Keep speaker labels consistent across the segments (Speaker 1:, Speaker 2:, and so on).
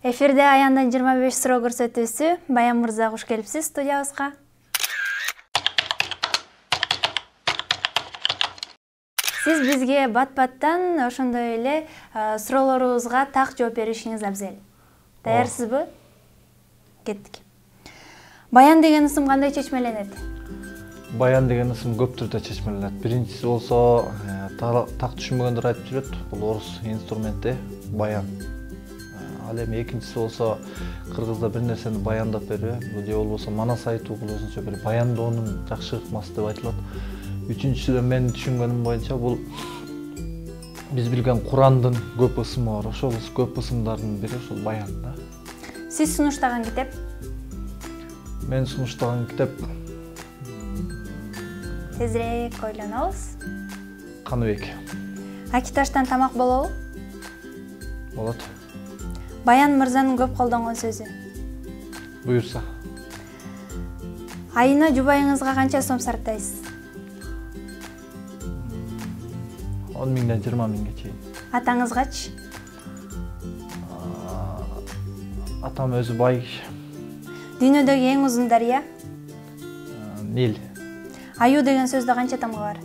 Speaker 1: Эфирде Аяндан 25 суроо көрсөтүүсү. Баян мырза, куш келипсиз студиябызга. Сиз бизге бат-баттан ошондой эле суроолорубузга так жооп беришиңиз абзел. Даярсызбы? Кеттик. Баян деген ысым кандай чечмеленет?
Speaker 2: Баян деген ысым көп түрдө чечмеленет. Биринчиси болсо так түшүнбөгөндөр айтып жүрөт. Бул орус инструменти баян. Ал эми экинчиси болсо кыргызда бир нерсени баяндап берүү, же болбосо манас айтуу, бул өзүнчө бир баянdoonун жакшы ыкмасы деп айтылат. Үчүнчүсү менин түшүнгөнүм боюнча бул биз билген Курандын көп ысымы бар. Ошол көп ысымдардын бири ушул баян да.
Speaker 1: Сиз сунуштаган китеп?
Speaker 2: Мен сунуштаган китеп
Speaker 1: Тезирээк ойлонобуз.
Speaker 2: Каныбек.
Speaker 1: Акиташтан тамак болобу?
Speaker 2: Болот.
Speaker 1: Баян мырзанын көп колдонгон сөзү.
Speaker 2: Буюрса.
Speaker 1: Айына жубайыңызга канча сом сарптайсыз?
Speaker 2: 10 миңден 20 миңге чейин.
Speaker 1: Атаңызгачы?
Speaker 2: Атам өзү бай киши.
Speaker 1: Дүйнөдөгү эң узун дарыя?
Speaker 2: Нил.
Speaker 1: Аюу деген сөздө канча тамга бар?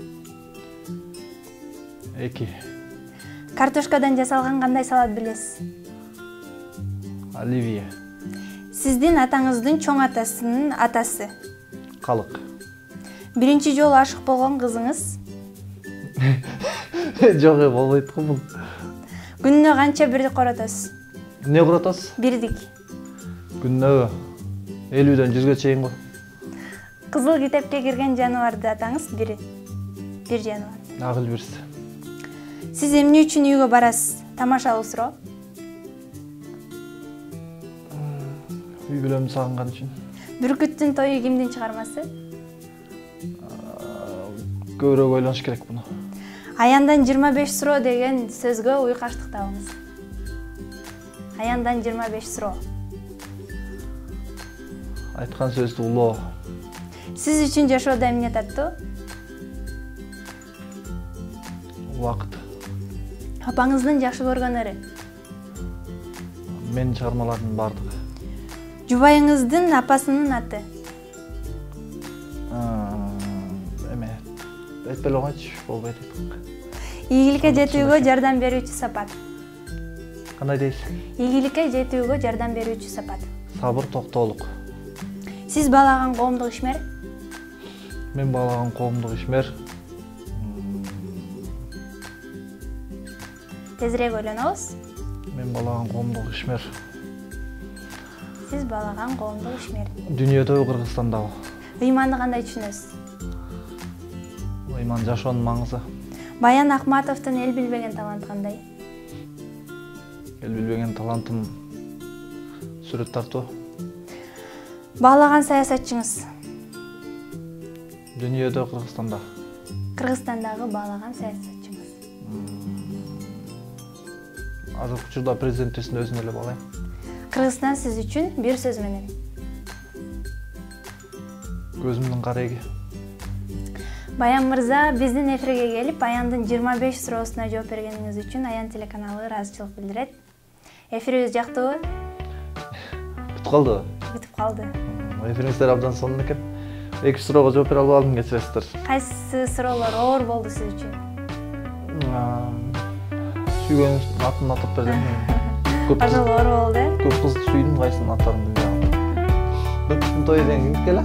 Speaker 2: 2.
Speaker 1: Картошкадан жасалган кандай салат билесиз?
Speaker 2: Оливье.
Speaker 1: Сиздин атаңыздын чоң атасынын атасы?
Speaker 2: Калык.
Speaker 1: Биринчи жолу ашык болгон кызыңыз?
Speaker 2: Жок, болбойт го бул.
Speaker 1: Күнүнө канча бирдик коротосуз?
Speaker 2: Эмне коротосуз?
Speaker 1: Бирдик.
Speaker 2: Күнүнө 50ден 100ге чейин го.
Speaker 1: Кызыл китепке кирген жаныбарды атаңыз бири. Бир жаныбар.
Speaker 2: Агыл бирс.
Speaker 1: Сиз эмне үчүн үйгө барасыз? Тамашалуу суроо.
Speaker 2: Үй бүлөмдү сагынган үчүн.
Speaker 1: Бүркүттүн тою кимдин чыгармасы?
Speaker 2: Көбүрөөк ойлоnuş керек буну.
Speaker 1: Аяндан 25 суроо деген сөзгө уйкаштык табыңыз. Аяндан 25 суроо.
Speaker 2: Айткан сөздү улоо.
Speaker 1: Сиз үчүн жашоодо эмне таттуу?
Speaker 2: Убакыт.
Speaker 1: Апаңыздын жакшы көргөнөрү?
Speaker 2: Менин чыгармалардын бардыгы.
Speaker 1: Жубайыңыздын апасынын аты?
Speaker 2: Эме. Айтпай койчу, болбойт.
Speaker 1: Ийгиликке жетүүгө жардам берүүчү сапат.
Speaker 2: Кандай дейсиз?
Speaker 1: Ийгиликке жетүүгө жардам берүүчү сапат.
Speaker 2: Сабыр, токтоолук.
Speaker 1: Сиз баалаган коомдук ишмер?
Speaker 2: Мен баалаган коомдук ишмер.
Speaker 1: Тезирээк ойлонобуз.
Speaker 2: Мен баалаган коомдук ишмер.
Speaker 1: Сиз баалаган коомдук ишмер.
Speaker 2: Дүйнөдөгү, Кыргызстандагы.
Speaker 1: Ыйманды кандай түшүнөсүз?
Speaker 2: Ыйман жашоонун маңызы.
Speaker 1: Баян Акматовдун эл билбеген таланты кандай?
Speaker 2: Эл билбеген талантым сүрөт тартуу.
Speaker 1: Баалаган саясатчыңыз?
Speaker 2: Дүйнөдө, Кыргызстанда.
Speaker 1: Кыргызстандагы баалаган саясатчыңыз?
Speaker 2: Азыркы учурда президенттесин өзүн эле баалайм.
Speaker 1: Кыргызстан сиз үчүн бир сөз менен?
Speaker 2: Көзүмдүн кареги.
Speaker 1: Баян мырза, биздин эфирге келип, Аяндын 25 суроосуна жооп бергениңиз үчүн Аян телеканалы ыраазычылык билдирет. Эфирибиз жактыбы?
Speaker 2: Бүтүп калдыбы?
Speaker 1: Бүтүп калды.
Speaker 2: Эфириңиздер абдан сонун экен. 2 суроого жооп бере албадым, кечиресиздер.
Speaker 1: Кайсы суроолор оор болду сиз үчүн?
Speaker 2: Сүйгөнүңүздүн атын атап бердим.
Speaker 1: Ошол оор болду,
Speaker 2: Көп кызды сүйдүм, кайсынын аттарын билбей калдым. Бүркүттүн тою деген кимдики эле?